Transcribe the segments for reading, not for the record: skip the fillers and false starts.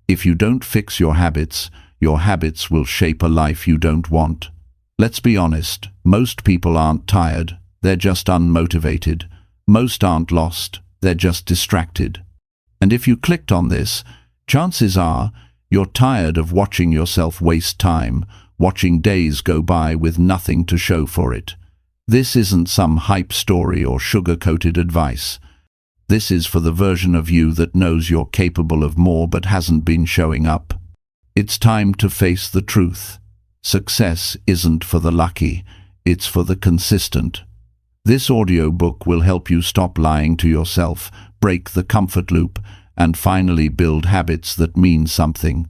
If you don't fix your habits will shape a life you don't want. Let's be honest, most people aren't tired, they're just unmotivated. Most aren't lost, they're just distracted. And if you clicked on this, chances are you're tired of watching yourself waste time, watching days go by with nothing to show for it. This isn't some hype story or sugar-coated advice. This is for the version of you that knows you're capable of more but hasn't been showing up. It's time to face the truth. Success isn't for the lucky, it's for the consistent. This audiobook will help you stop lying to yourself, break the comfort loop, and finally build habits that mean something.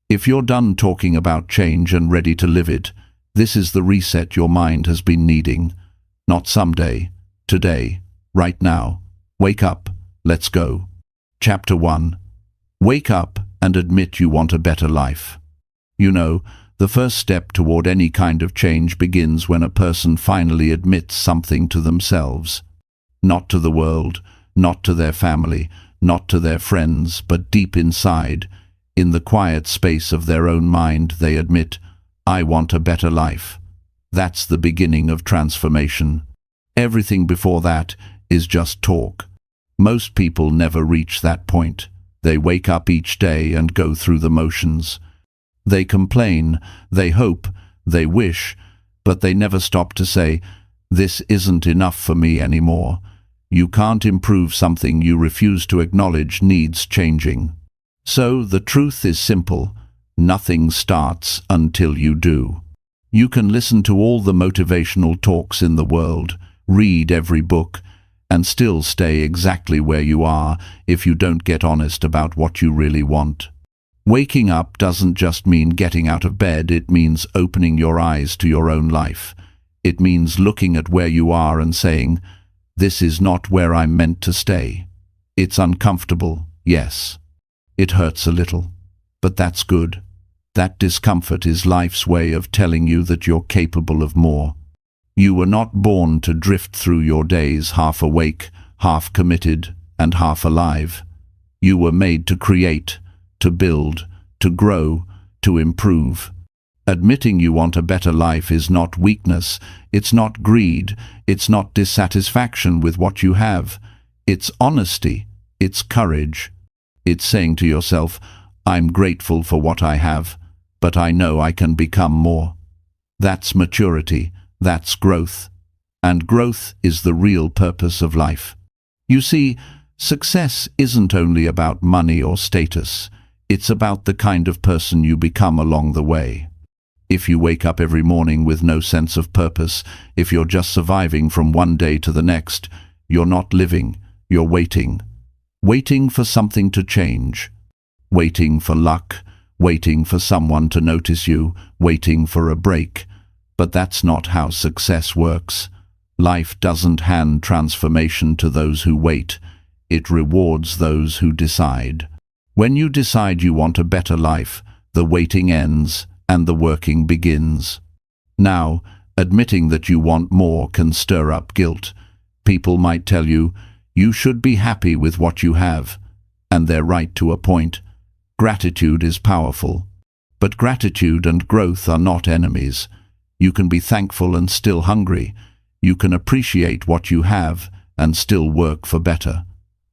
If you're done talking about change and ready to live it, this is the reset your mind has been needing. Not someday, today, right now. Wake up, let's go. Chapter 1. Wake up and admit you want a better life. You know, the first step toward any kind of change begins when a person finally admits something to themselves. Not to the world, not to their family, not to their friends, but deep inside, in the quiet space of their own mind, they admit, I want a better life. That's the beginning of transformation. Everything before that is just talk. Most people never reach that point. They wake up each day and go through the motions. They complain, they hope, they wish, but they never stop to say, this isn't enough for me anymore. You can't improve something you refuse to acknowledge needs changing. So the truth is simple. Nothing starts until you do. You can listen to all the motivational talks in the world, read every book, and still stay exactly where you are if you don't get honest about what you really want. Waking up doesn't just mean getting out of bed, it means opening your eyes to your own life. It means looking at where you are and saying, this is not where I'm meant to stay. It's uncomfortable, yes. It hurts a little, but that's good. That discomfort is life's way of telling you that you're capable of more. You were not born to drift through your days half awake, half committed, and half alive. You were made to create, to build, to grow, to improve. Admitting you want a better life is not weakness, it's not greed, it's not dissatisfaction with what you have. It's honesty, it's courage. It's saying to yourself, I'm grateful for what I have, but I know I can become more. That's maturity, that's growth. And growth is the real purpose of life. You see, success isn't only about money or status, it's about the kind of person you become along the way. If you wake up every morning with no sense of purpose, if you're just surviving from one day to the next, you're not living, you're waiting. Waiting for something to change. Waiting for luck, waiting for someone to notice you, waiting for a break. But that's not how success works. Life doesn't hand transformation to those who wait. It rewards those who decide. When you decide you want a better life, the waiting ends and the working begins. Now, admitting that you want more can stir up guilt. People might tell you, you should be happy with what you have, and they're right to a point. Gratitude is powerful. But gratitude and growth are not enemies. You can be thankful and still hungry. You can appreciate what you have and still work for better.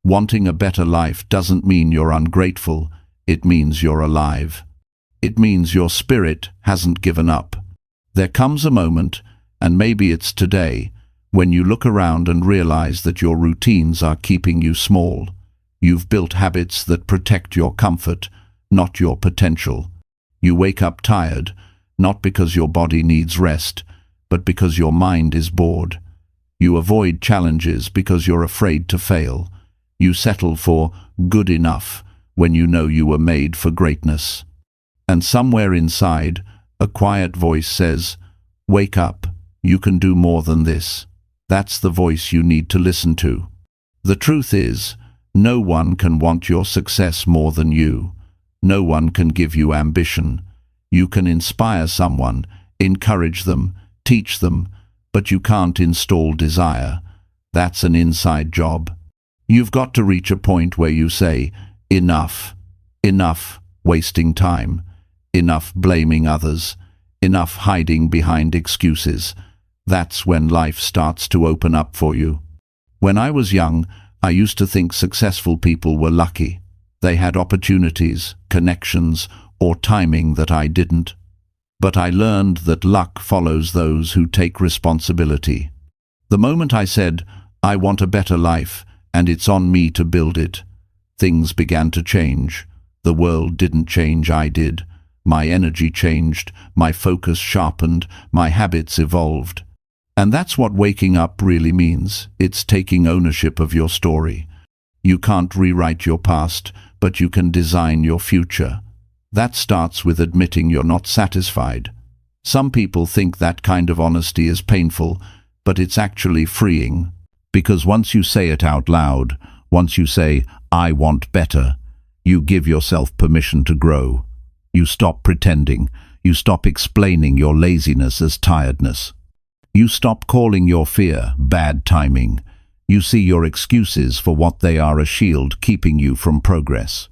Wanting a better life doesn't mean you're ungrateful, it means you're alive. It means your spirit hasn't given up. There comes a moment, and maybe it's today, when you look around and realize that your routines are keeping you small. You've built habits that protect your comfort, not your potential. You wake up tired, not because your body needs rest, but because your mind is bored. You avoid challenges because you're afraid to fail. You settle for good enough when you know you were made for greatness. And somewhere inside, a quiet voice says, wake up, you can do more than this. That's the voice you need to listen to. The truth is, no one can want your success more than you. No one can give you ambition. You can inspire someone, encourage them, teach them, but you can't install desire. That's an inside job. You've got to reach a point where you say, enough, enough, wasting time, enough blaming others, enough hiding behind excuses. That's when life starts to open up for you. When I was young, I used to think successful people were lucky. They had opportunities, connections, or timing that I didn't. But I learned that luck follows those who take responsibility. The moment I said, I want a better life, and it's on me to build it, things began to change. The world didn't change, I did. My energy changed, my focus sharpened, my habits evolved. And that's what waking up really means. It's taking ownership of your story. You can't rewrite your past, but you can design your future. That starts with admitting you're not satisfied. Some people think that kind of honesty is painful, but it's actually freeing. Because once you say it out loud, once you say, I want better, you give yourself permission to grow. You stop pretending. You stop explaining your laziness as tiredness. You stop calling your fear bad timing. You see your excuses for what they are, a shield keeping you from progress.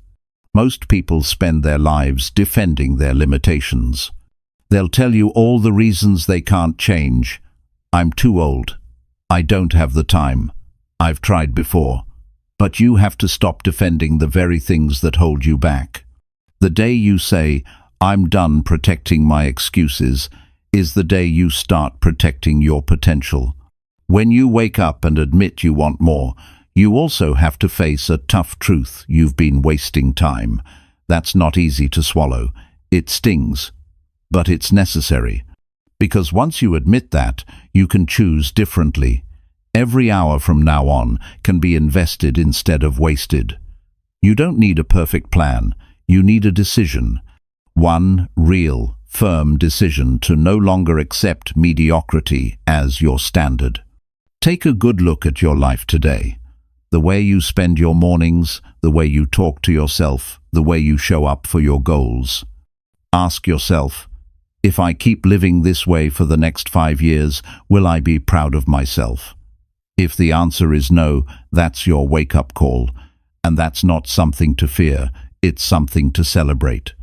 Most people spend their lives defending their limitations. They'll tell you all the reasons they can't change. I'm too old. I don't have the time. I've tried before. But you have to stop defending the very things that hold you back. The day you say, I'm done protecting my excuses, is the day you start protecting your potential. When you wake up and admit you want more, you also have to face a tough truth: you've been wasting time. That's not easy to swallow. It stings. But it's necessary. Because once you admit that, you can choose differently. Every hour from now on can be invested instead of wasted. You don't need a perfect plan. You need a decision. One real, firm decision to no longer accept mediocrity as your standard. Take a good look at your life today. The way you spend your mornings, the way you talk to yourself, the way you show up for your goals. Ask yourself, if I keep living this way for the next 5 years, will I be proud of myself? If the answer is no, that's your wake-up call. And that's not something to fear, it's something to celebrate.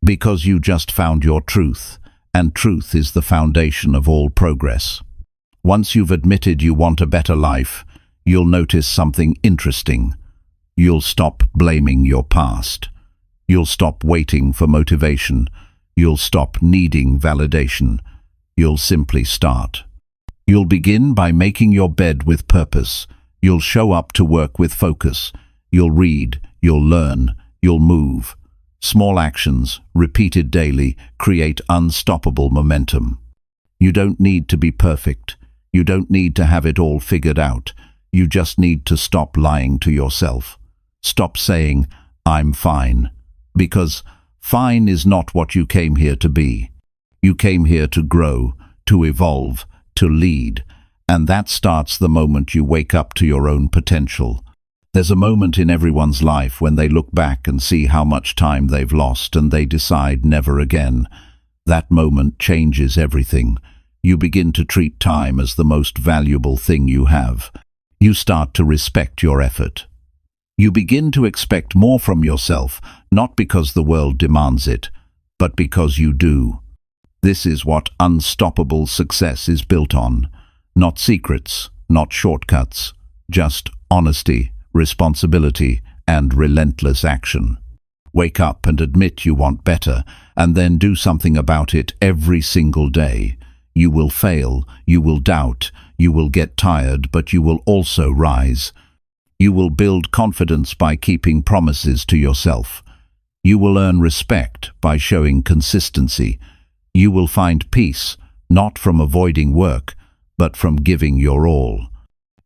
Because you just found your truth, and truth is the foundation of all progress. Once you've admitted you want a better life, you'll notice something interesting. You'll stop blaming your past. You'll stop waiting for motivation. You'll stop needing validation. You'll simply start. You'll begin by making your bed with purpose. You'll show up to work with focus. You'll read, you'll learn, you'll move. Small actions, repeated daily, create unstoppable momentum. You don't need to be perfect. You don't need to have it all figured out. You just need to stop lying to yourself. Stop saying, I'm fine. Because fine is not what you came here to be. You came here to grow, to evolve, to lead. And that starts the moment you wake up to your own potential. There's a moment in everyone's life when they look back and see how much time they've lost and they decide never again. That moment changes everything. You begin to treat time as the most valuable thing you have. You start to respect your effort. You begin to expect more from yourself, not because the world demands it, but because you do. This is what unstoppable success is built on. Not secrets, not shortcuts, just honesty, responsibility, and relentless action. Wake up and admit you want better, and then do something about it every single day. You will fail, you will doubt, you will get tired, but you will also rise. You will build confidence by keeping promises to yourself. You will earn respect by showing consistency. You will find peace, not from avoiding work, but from giving your all.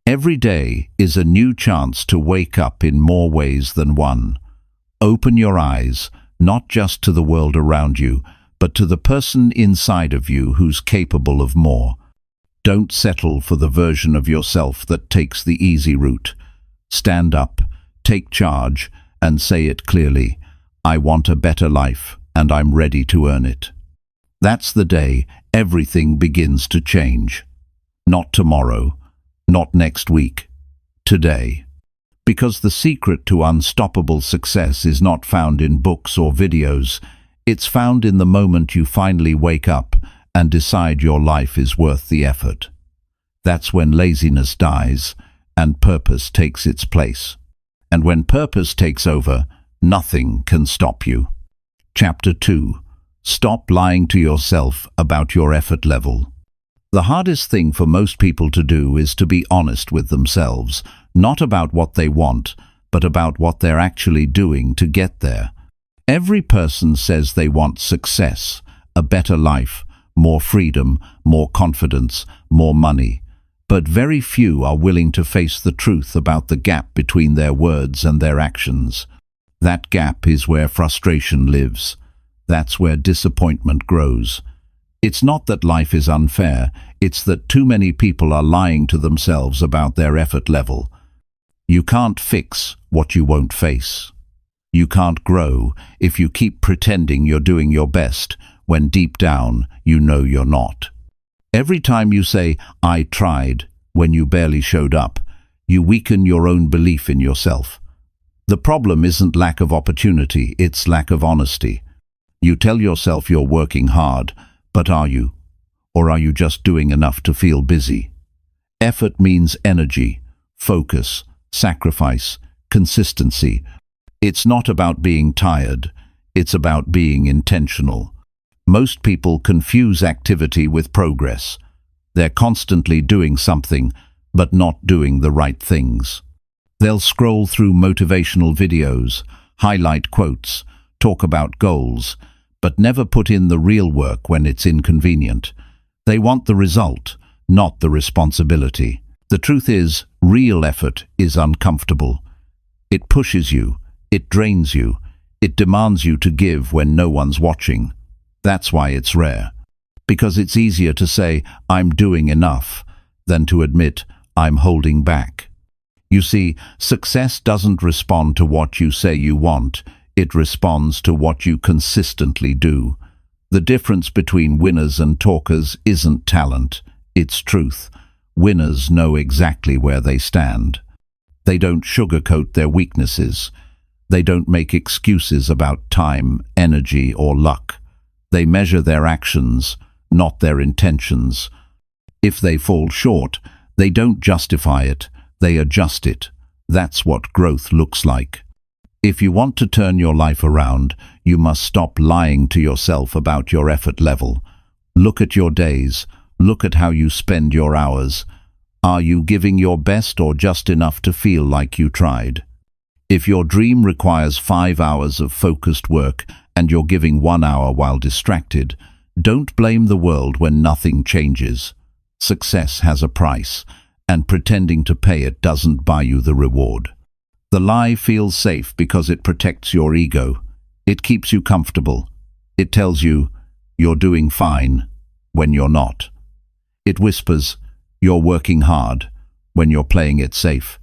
Every day is a new chance to wake up in more ways than one. Open your eyes, not just to the world around you, but to the person inside of you who's capable of more. Don't settle for the version of yourself that takes the easy route. Stand up, take charge, and say it clearly. I want a better life, and I'm ready to earn it. That's the day everything begins to change. Not tomorrow, not next week, today. Because the secret to unstoppable success is not found in books or videos. It's found in the moment you finally wake up and decide your life is worth the effort. That's when laziness dies and purpose takes its place. And when purpose takes over, nothing can stop you. Chapter 2. Stop lying to yourself about your effort level. The hardest thing for most people to do is to be honest with themselves, not about what they want, but about what they're actually doing to get there. Every person says they want success, a better life, more freedom, more confidence, more money. But very few are willing to face the truth about the gap between their words and their actions. That gap is where frustration lives. That's where disappointment grows. It's not that life is unfair, it's that too many people are lying to themselves about their effort level. You can't fix what you won't face. You can't grow if you keep pretending you're doing your best when deep down you know you're not. Every time you say, "I tried," when you barely showed up, you weaken your own belief in yourself. The problem isn't lack of opportunity, it's lack of honesty. You tell yourself you're working hard, but are you? Or are you just doing enough to feel busy? Effort means energy, focus, sacrifice, consistency. It's not about being tired, it's about being intentional. Most people confuse activity with progress. They're constantly doing something, but not doing the right things. They'll scroll through motivational videos, highlight quotes, talk about goals, but never put in the real work when it's inconvenient. They want the result, not the responsibility. The truth is, real effort is uncomfortable. It pushes you, it drains you, it demands you to give when no one's watching. That's why it's rare. Because it's easier to say, "I'm doing enough," than to admit, "I'm holding back." You see, success doesn't respond to what you say you want, it responds to what you consistently do. The difference between winners and talkers isn't talent, it's truth. Winners know exactly where they stand. They don't sugarcoat their weaknesses. They don't make excuses about time, energy, or luck. They measure their actions, not their intentions. If they fall short, they don't justify it, they adjust it. That's what growth looks like. If you want to turn your life around, you must stop lying to yourself about your effort level. Look at your days. Look at how you spend your hours. Are you giving your best or just enough to feel like you tried? If your dream requires 5 hours of focused work and you're giving 1 hour while distracted, don't blame the world when nothing changes. Success has a price, and pretending to pay it doesn't buy you the reward. The lie feels safe because it protects your ego. It keeps you comfortable. It tells you, "You're doing fine," when you're not. It whispers, "You're working hard," when you're playing it safe.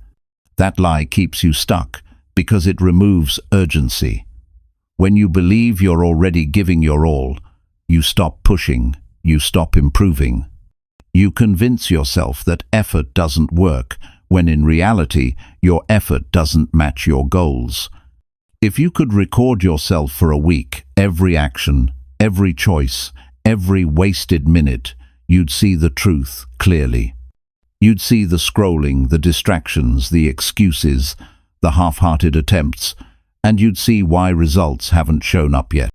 That lie keeps you stuck because it removes urgency. When you believe you're already giving your all, you stop pushing, you stop improving. You convince yourself that effort doesn't work, when in reality, your effort doesn't match your goals. If you could record yourself for a week, every action, every choice, every wasted minute, you'd see the truth clearly. You'd see the scrolling, the distractions, the excuses, the half-hearted attempts, and you'd see why results haven't shown up yet.